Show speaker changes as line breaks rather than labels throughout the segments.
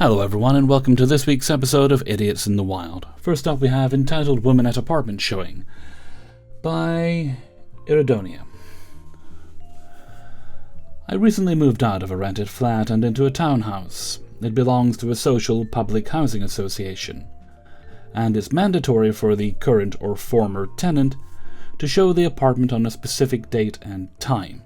Hello everyone, and welcome to this week's episode of Idiots in the Wild. First up we have entitled Woman at Apartment Showing by Iridonia. I recently moved out of a rented flat and into a townhouse. It belongs to a social public housing association, and it's mandatory for the current or former tenant to show the apartment on a specific date and time.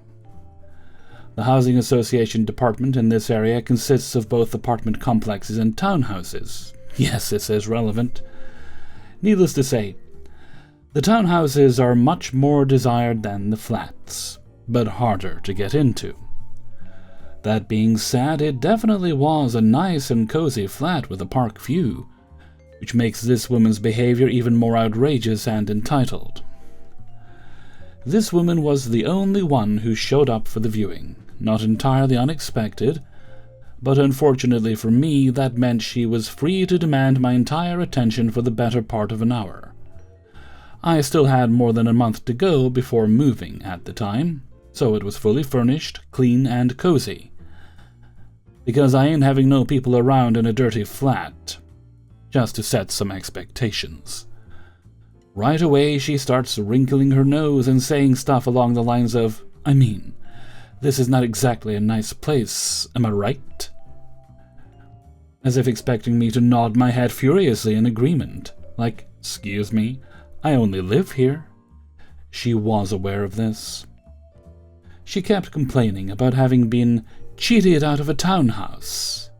The Housing Association department in this area consists of both apartment complexes and townhouses. Yes, this is relevant. Needless to say, the townhouses are much more desired than the flats, but harder to get into. That being said, it definitely was a nice and cozy flat with a park view, which makes this woman's behavior even more outrageous and entitled. This woman was the only one who showed up for the viewing. Not entirely unexpected, but unfortunately for me, that meant she was free to demand my entire attention for the better part of an hour. I still had more than a month to go before moving at the time, so it was fully furnished, clean, and cozy. Because I ain't having no people around in a dirty flat, just to set some expectations. Right away, she starts wrinkling her nose and saying stuff along the lines of, this is not exactly a nice place, am I right? As if expecting me to nod my head furiously in agreement. Like, excuse me, I only live here. She was aware of this. She kept complaining about having been cheated out of a townhouse,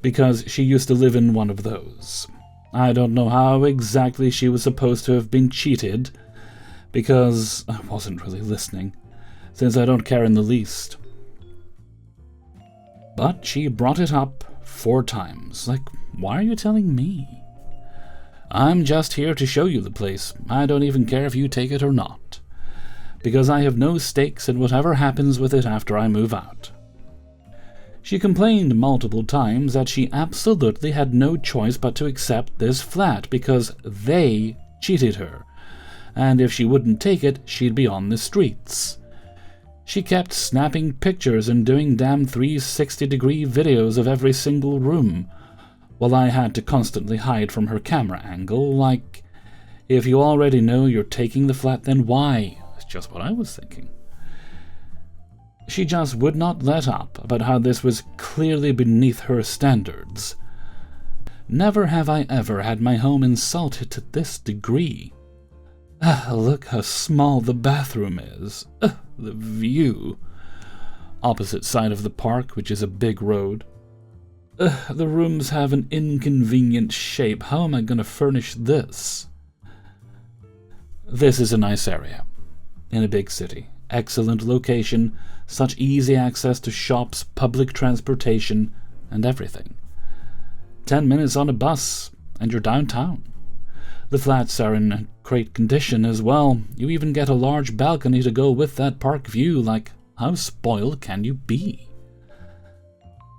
because she used to live in one of those. I don't know how exactly she was supposed to have been cheated, because I wasn't really listening, since I don't care in the least. But she brought it up 4 times. Like, why are you telling me? I'm just here to show you the place. I don't even care if you take it or not, because I have no stakes in whatever happens with it after I move out. She complained multiple times that she absolutely had no choice but to accept this flat because they cheated her, and if she wouldn't take it, she'd be on the streets. She kept snapping pictures and doing damn 360-degree videos of every single room, while I had to constantly hide from her camera angle, like, if you already know you're taking the flat, then why? That's just what I was thinking. She just would not let up about how this was clearly beneath her standards. Never have I ever had my home insulted to this degree. Look how small the bathroom is. The view. Opposite side of the park, which is a big road. The rooms have an inconvenient shape. How am I going to furnish this? This is a nice area. In a big city. Excellent location. Such easy access to shops, public transportation, and everything. 10 minutes on a bus, and you're downtown. The flats are in great condition as well. You even get a large balcony to go with that park view. Like, how spoiled can you be?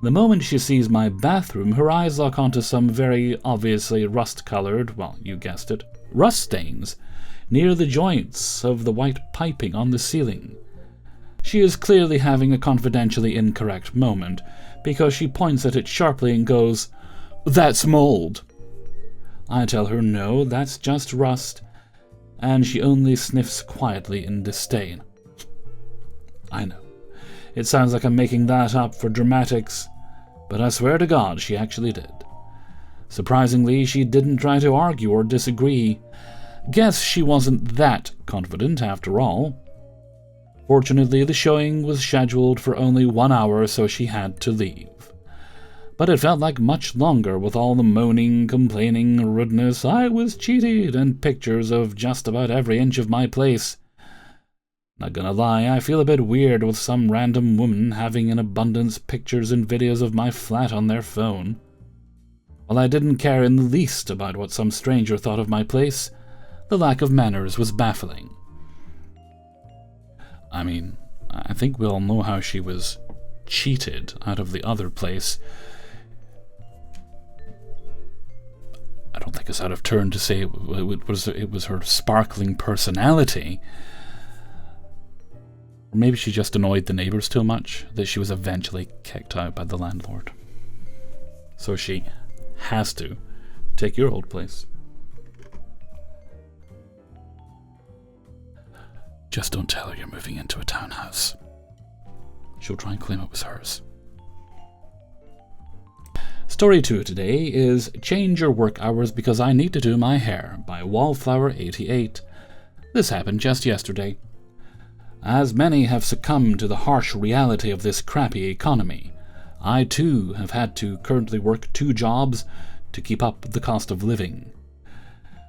The moment she sees my bathroom, her eyes lock onto some very obviously rust-colored, well, you guessed it, rust stains near the joints of the white piping on the ceiling. She is clearly having a confidentially incorrect moment, because she points at it sharply and goes, "That's mold." I tell her no, that's just rust, and she only sniffs quietly in disdain. I know, it sounds like I'm making that up for dramatics, but I swear to God she actually did. Surprisingly, she didn't try to argue or disagree. Guess she wasn't that confident after all. Fortunately, the showing was scheduled for only 1 hour, so she had to leave. But it felt like much longer with all the moaning, complaining, rudeness, I was cheated, and pictures of just about every inch of my place. Not gonna lie, I feel a bit weird with some random woman having in abundance pictures and videos of my flat on their phone. While I didn't care in the least about what some stranger thought of my place, the lack of manners was baffling. I think we all know how she was cheated out of the other place. I don't think it's out of turn to say it was her sparkling personality. Or maybe she just annoyed the neighbors too much that she was eventually kicked out by the landlord. so she has to take your old place. Just don't tell her you're moving into a townhouse. She'll try and claim it was hers. Story 2 today is Change Your Work Hours Because I Need to Do My Hair by Wallflower88. This happened just yesterday. As many have succumbed to the harsh reality of this crappy economy, I too have had to currently work 2 jobs to keep up the cost of living.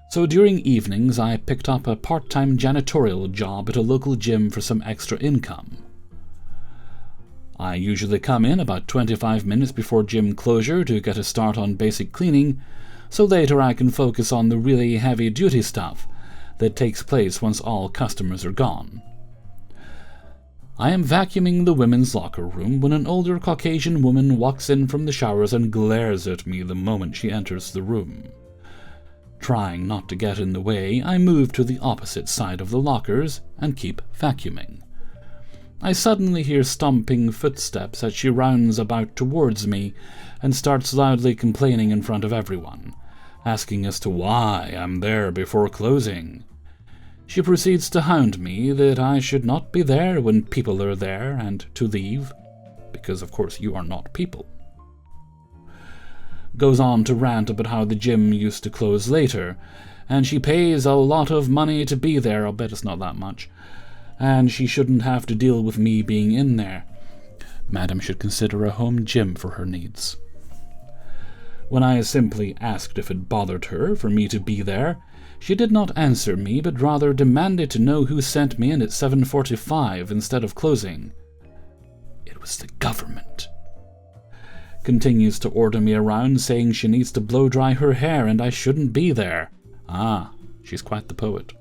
So during evenings I picked up a part-time janitorial job at a local gym for some extra income. I usually come in about 25 minutes before gym closure to get a start on basic cleaning, so later I can focus on the really heavy-duty stuff that takes place once all customers are gone. I am vacuuming the women's locker room when an older Caucasian woman walks in from the showers and glares at me the moment she enters the room. Trying not to get in the way, I move to the opposite side of the lockers and keep vacuuming. I suddenly hear stomping footsteps as she rounds about towards me and starts loudly complaining in front of everyone, asking as to why I'm there before closing. She proceeds to hound me that I should not be there when people are there and to leave, because of course you are not people. Goes on to rant about how the gym used to close later, and she pays a lot of money to be there. I'll bet it's not that much. And she shouldn't have to deal with me being in there. Madam should consider a home gym for her needs. When I simply asked if it bothered her for me to be there, she did not answer me, but rather demanded to know who sent me in at 7:45 instead of closing. It was the government. Continues to order me around, saying she needs to blow-dry her hair and I shouldn't be there. Ah, she's quite the poet.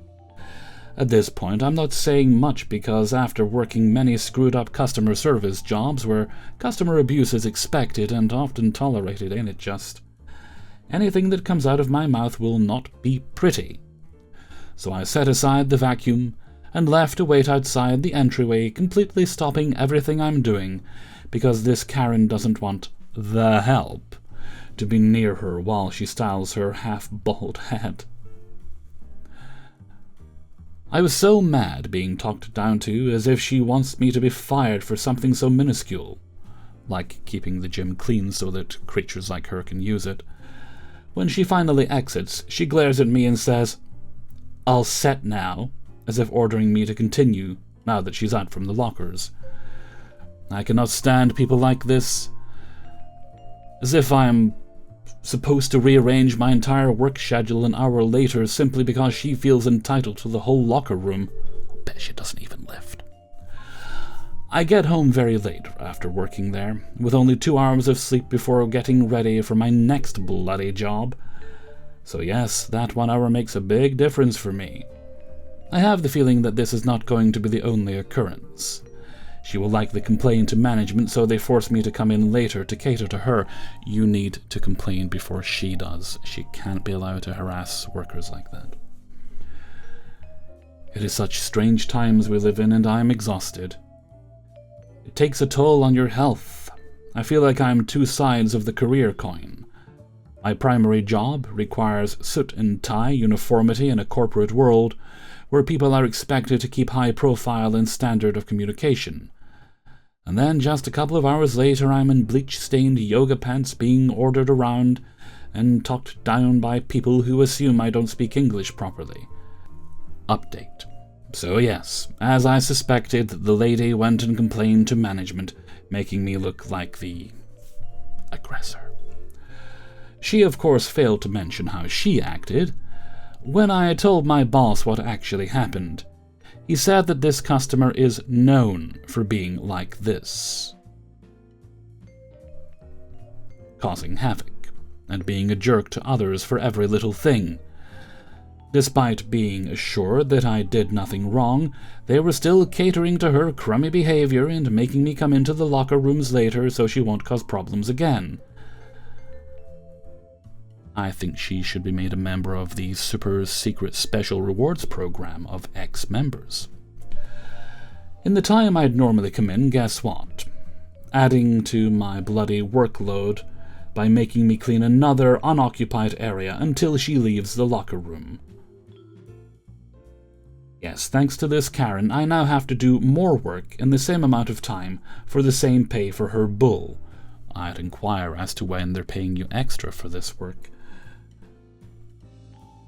At this point, I'm not saying much because after working many screwed-up customer service jobs where customer abuse is expected and often tolerated, ain't it just? Anything that comes out of my mouth will not be pretty. So I set aside the vacuum and left to wait outside the entryway, completely stopping everything I'm doing because this Karen doesn't want the help to be near her while she styles her half-bald head. I was so mad being talked down to, as if she wants me to be fired for something so minuscule, like keeping the gym clean so that creatures like her can use it. When she finally exits, she glares at me and says, "All set now," as if ordering me to continue now that she's out from the lockers. I cannot stand people like this. As if I'm supposed to rearrange my entire work schedule an hour later simply because she feels entitled to the whole locker room. I'll bet she doesn't even lift. I get home very late after working there, with only 2 hours of sleep before getting ready for my next bloody job. So yes, that 1 hour makes a big difference for me. I have the feeling that this is not going to be the only occurrence. She will likely complain to management, so they force me to come in later to cater to her. You need to complain before she does. She can't be allowed to harass workers like that. It is such strange times we live in, and I am exhausted. It takes a toll on your health. I feel like I'm 2 sides of the career coin. My primary job requires suit and tie uniformity in a corporate world where people are expected to keep high profile and standard of communication. And then just a couple of hours later I'm in bleach-stained yoga pants being ordered around and talked down by people who assume I don't speak English properly. Update. So yes, as I suspected, the lady went and complained to management, making me look like the aggressor. She of course failed to mention how she acted. When I told my boss what actually happened, he said that this customer is known for being like this, causing havoc and being a jerk to others for every little thing. Despite being assured that I did nothing wrong, they were still catering to her crummy behavior and making me come into the locker rooms later so she won't cause problems again. I think she should be made a member of the super secret special rewards program of ex-members. In the time I'd normally come in, guess what? Adding to my bloody workload by making me clean another unoccupied area until she leaves the locker room. Yes, thanks to this Karen, I now have to do more work in the same amount of time for the same pay for her bull. I'd inquire as to when they're paying you extra for this work.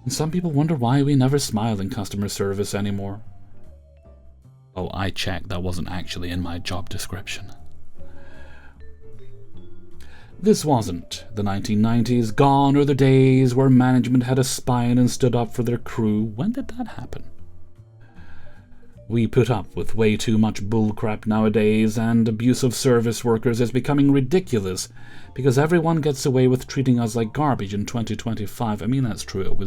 And some people wonder why we never smile in customer service anymore. Oh, I checked, that wasn't actually in my job description. This wasn't the 1990s. Gone are the days where management had a spine and stood up for their crew. When did that happen? We put up with way too much bullcrap nowadays, and abuse of service workers is becoming ridiculous because everyone gets away with treating us like garbage in 2025. I mean, that's true.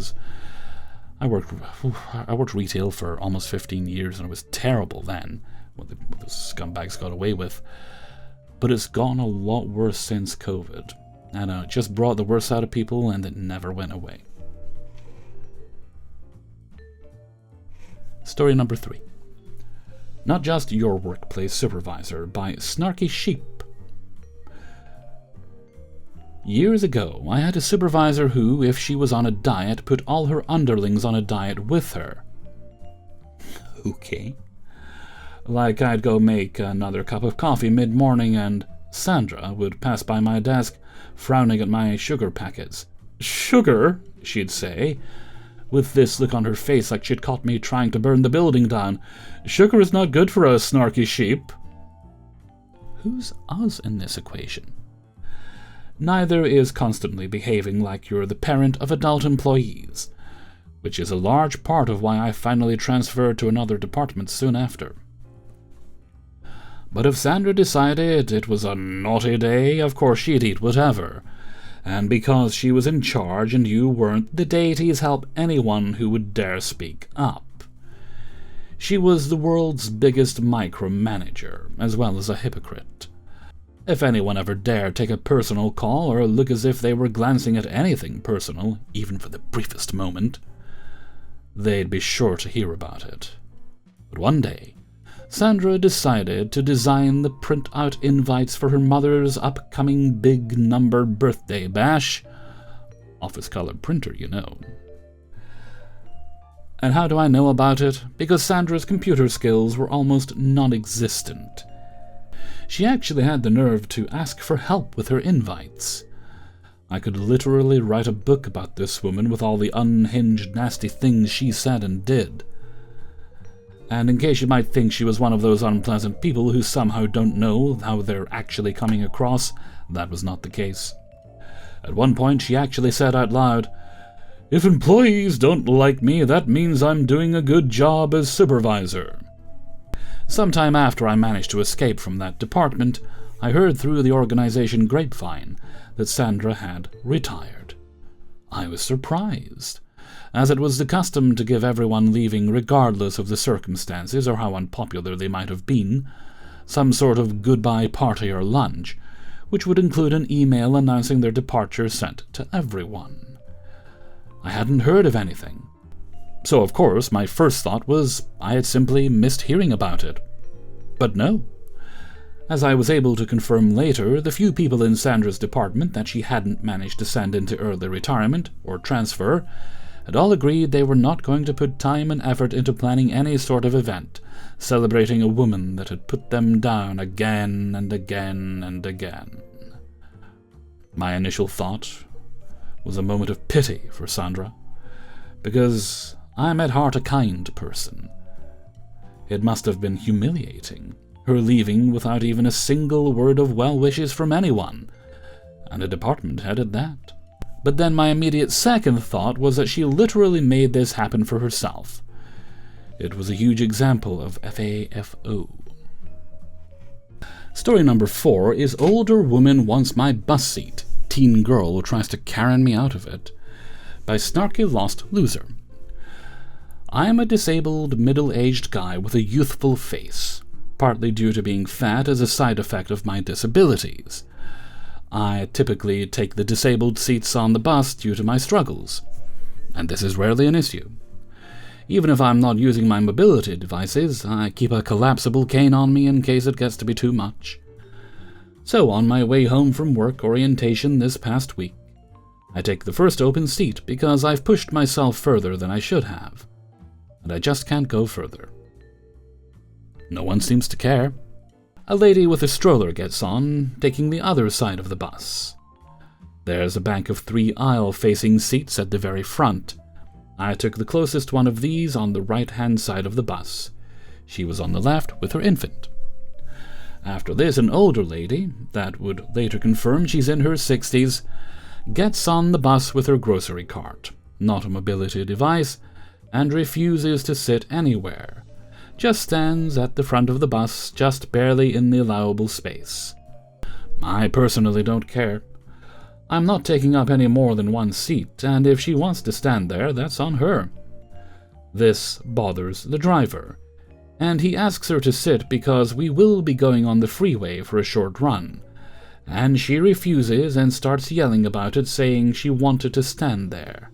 I worked retail for almost 15 years, and it was terrible then, what the scumbags got away with. But it's gotten a lot worse since COVID. And it just brought the worst out of people, and it never went away. Story number 3. Not Just Your Workplace Supervisor by Snarky Sheep. Years ago, I had a supervisor who, if she was on a diet, put all her underlings on a diet with her. Okay. Like I'd go make another cup of coffee mid-morning and Sandra would pass by my desk, frowning at my sugar packets. "Sugar?" she'd say, with this look on her face like she'd caught me trying to burn the building down. "Sugar is not good for us, Snarky Sheep." Who's us in this equation? Neither is constantly behaving like you're the parent of adult employees, which is a large part of why I finally transferred to another department soon after. But if Sandra decided it was a naughty day, of course she'd eat whatever. And because she was in charge and you weren't, the deities help anyone who would dare speak up. She was the world's biggest micromanager, as well as a hypocrite. If anyone ever dared take a personal call or look as if they were glancing at anything personal, even for the briefest moment, they'd be sure to hear about it. But one day, Sandra decided to design the print-out invites for her mother's upcoming big-number birthday bash. Office-colored printer, you know. And how do I know about it? Because Sandra's computer skills were almost non-existent. She actually had the nerve to ask for help with her invites. I could literally write a book about this woman with all the unhinged, nasty things she said and did. And in case you might think she was one of those unpleasant people who somehow don't know how they're actually coming across, that was not the case. At one point, she actually said out loud, "If employees don't like me, that means I'm doing a good job as supervisor." Sometime after I managed to escape from that department, I heard through the organization grapevine that Sandra had retired. I was surprised, as it was the custom to give everyone leaving, regardless of the circumstances or how unpopular they might have been, some sort of goodbye party or lunch, which would include an email announcing their departure sent to everyone. I hadn't heard of anything. So, of course, my first thought was I had simply missed hearing about it. But no. As I was able to confirm later, the few people in Sandra's department that she hadn't managed to send into early retirement or transfer had all agreed they were not going to put time and effort into planning any sort of event, celebrating a woman that had put them down again and again and again. My initial thought was a moment of pity for Sandra, because I'm at heart a kind person. It must have been humiliating, her leaving without even a single word of well wishes from anyone, and a department head at that. But then my immediate second thought was that she literally made this happen for herself. It was a huge example of FAFO. Story number 4 is Older Woman Wants My Bus Seat. Teen Girl Tries to Karen Me Out of It, by Snarky Lost Loser. I am a disabled, middle-aged guy with a youthful face, partly due to being fat as a side effect of my disabilities. I typically take the disabled seats on the bus due to my struggles, and this is rarely an issue. Even if I'm not using my mobility devices, I keep a collapsible cane on me in case it gets to be too much. So on my way home from work orientation this past week, I take the first open seat because I've pushed myself further than I should have, and I just can't go further. No one seems to care. A lady with a stroller gets on, taking the other side of the bus. There's a bank of 3 aisle-facing seats at the very front. I took the closest one of these on the right-hand side of the bus. She was on the left with her infant. After this, an older lady, that would later confirm she's in her 60s, gets on the bus with her grocery cart, not a mobility device, and refuses to sit anywhere. Just stands at the front of the bus, just barely in the allowable space. I personally don't care. I'm not taking up any more than one seat, and if she wants to stand there, that's on her. This bothers the driver, and he asks her to sit because we will be going on the freeway for a short run, and she refuses and starts yelling about it, saying she wanted to stand there.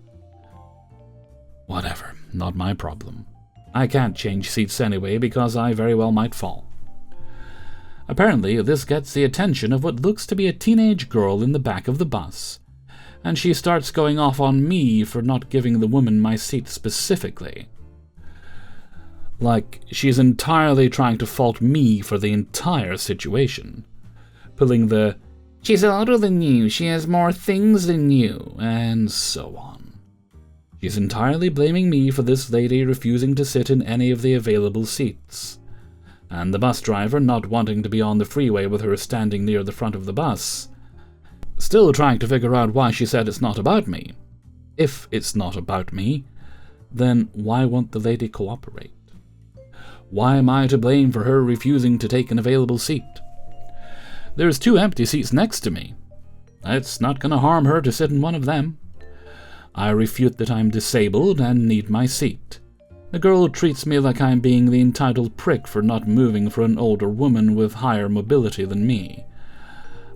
Whatever, not my problem. I can't change seats anyway because I very well might fall. Apparently, this gets the attention of what looks to be a teenage girl in the back of the bus, and she starts going off on me for not giving the woman my seat specifically. Like she's entirely trying to fault me for the entire situation, pulling the "she's older than you, she has more things than you," and so on. She's entirely blaming me for this lady refusing to sit in any of the available seats, and the bus driver not wanting to be on the freeway with her standing near the front of the bus. Still trying to figure out why she said it's not about me. If it's not about me, then why won't the lady cooperate? Why am I to blame for her refusing to take an available seat? There's 2 empty seats next to me. It's not going to harm her to sit in one of them. I refute that I'm disabled and need my seat. The girl treats me like I'm being the entitled prick for not moving for an older woman with higher mobility than me.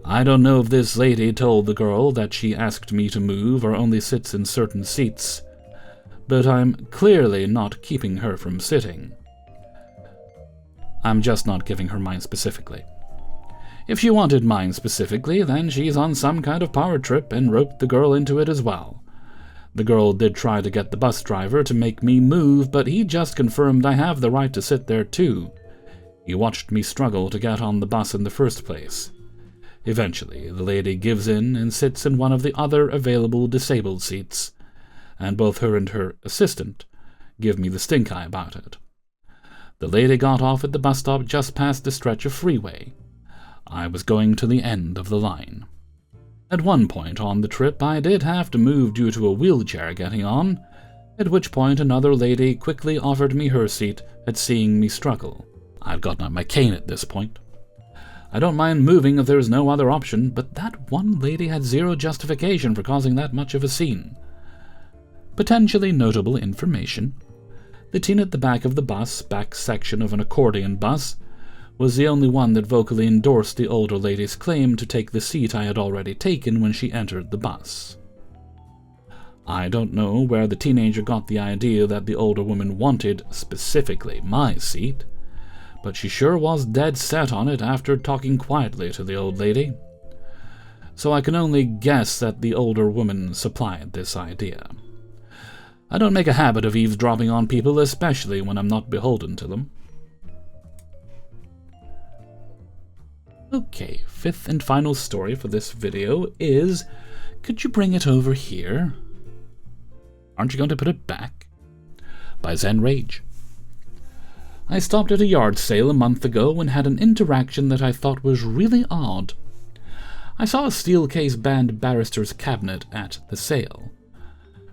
I don't know if this lady told the girl that she asked me to move or only sits in certain seats, but I'm clearly not keeping her from sitting. I'm just not giving her mine specifically. If she wanted mine specifically, then she's on some kind of power trip and roped the girl into it as well. The girl did try to get the bus driver to make me move, but he just confirmed I have the right to sit there too. He watched me struggle to get on the bus in the first place. Eventually, the lady gives in and sits in one of the other available disabled seats, and both her and her assistant give me the stink eye about it. The lady got off at the bus stop just past the stretch of freeway. I was going to the end of the line. At one point on the trip, I did have to move due to a wheelchair getting on, at which point another lady quickly offered me her seat at seeing me struggle. I'd gotten out my cane at this point. I don't mind moving if there's no other option, but that one lady had zero justification for causing that much of a scene. Potentially notable information: the teen at the back of the bus, back section of an accordion bus, was the only one that vocally endorsed the older lady's claim to take the seat I had already taken when she entered the bus. I don't know where the teenager got the idea that the older woman wanted specifically my seat, but she sure was dead set on it after talking quietly to the old lady. So I can only guess that the older woman supplied this idea. I don't make a habit of eavesdropping on people, especially when I'm not beholden to them. Okay, 5th and final story for this video is, could you bring it over here? Aren't you going to put it back? By Zen Rage. I stopped at a yard sale a month ago and had an interaction that I thought was really odd. I saw a steel case band barrister's cabinet at the sale.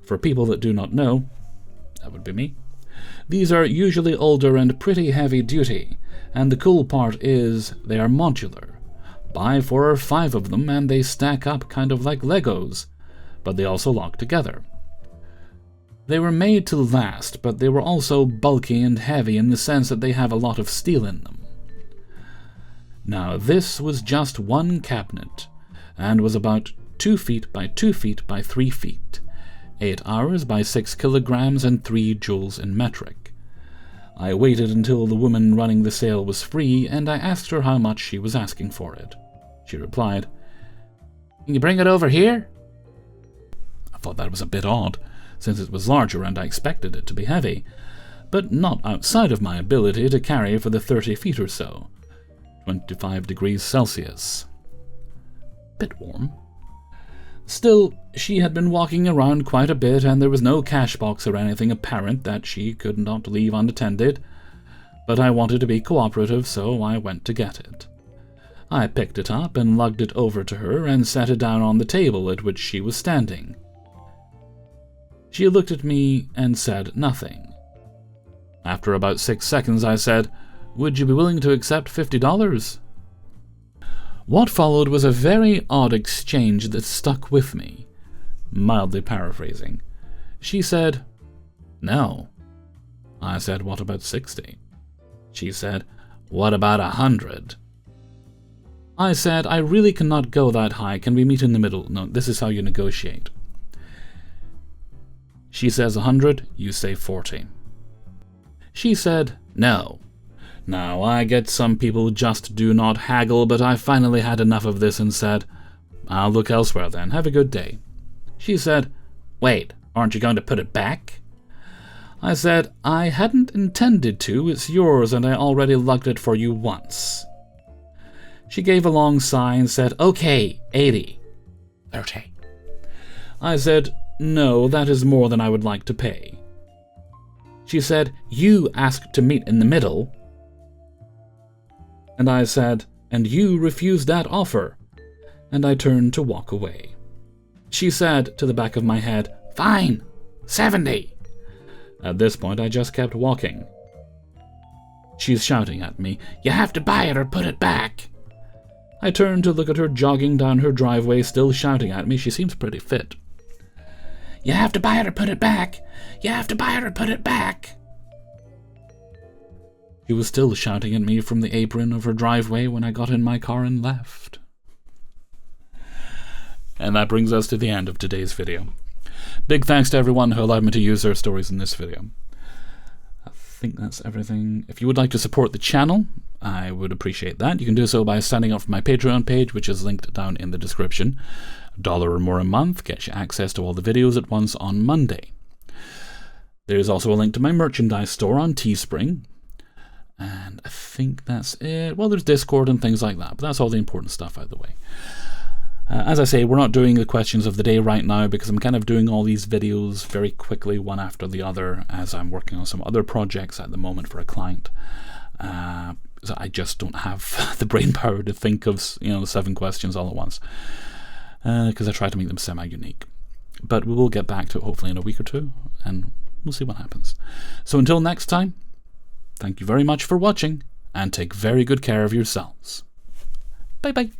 For people that do not know, that would be me, these are usually older and pretty heavy duty, and the cool part is they are modular. Buy 4 or 5 of them and they stack up kind of like Legos, but they also lock together. They were made to last, but they were also bulky and heavy in the sense that they have a lot of steel in them. Now this was just one cabinet, and was about 2 feet by 2 feet by 3 feet, 8 hours by 6 kilograms and 3 joules in metric. I waited until the woman running the sale was free, and I asked her how much she was asking for it. She replied, "Can you bring it over here?" I thought that was a bit odd, since it was larger and I expected it to be heavy, but not outside of my ability to carry for the 30 feet or so. 25 degrees Celsius. Bit warm. Still, she had been walking around quite a bit, and there was no cash box or anything apparent that she could not leave unattended, but I wanted to be cooperative, so I went to get it. I picked it up and lugged it over to her and set it down on the table at which she was standing. She looked at me and said nothing. After about 6 seconds, I said, "Would you be willing to accept $50? What followed was a very odd exchange that stuck with me. Mildly paraphrasing. She said, "No." I said, "What about 60? She said, "What about 100? I said, "I really cannot go that high. Can we meet in the middle? No, this is how you negotiate." She says 100, you say 40. She said, "No." Now, I get some people just do not haggle, but I finally had enough of this and said, "I'll look elsewhere then. Have a good day." She said, "Wait, aren't you going to put it back?" I said, "I hadn't intended to. It's yours, and I already lugged it for you once." She gave a long sigh and said, "Okay, 80. 30. I said, "No, that is more than I would like to pay." She said, "You asked to meet in the middle." And I said, "And you refused that offer." And I turned to walk away. She said to the back of my head, "Fine, 70. At this point, I just kept walking. She's shouting at me, "You have to buy it or put it back." I turned to look at her jogging down her driveway, still shouting at me. She seems pretty fit. "You have to buy it or put it back. You have to buy it or put it back." She was still shouting at me from the apron of her driveway when I got in my car and left. And that brings us to the end of today's video. Big thanks to everyone who allowed me to use their stories in this video. I think that's everything. If you would like to support the channel, I would appreciate that. You can do so by signing up for my Patreon page, which is linked down in the description. $1 or more a month gets you access to all the videos at once on Monday. There's also a link to my merchandise store on Teespring. And I think that's it. Well, there's Discord and things like that, but that's all the important stuff out of the way. As I say, we're not doing the questions of the day right now because I'm kind of doing all these videos very quickly, one after the other, as I'm working on some other projects at the moment for a client. So I just don't have the brain power to think of, 7 questions all at once, because I try to make them semi-unique. But we will get back to it hopefully in a week or two, and we'll see what happens. So until next time, thank you very much for watching, and take very good care of yourselves. Bye-bye.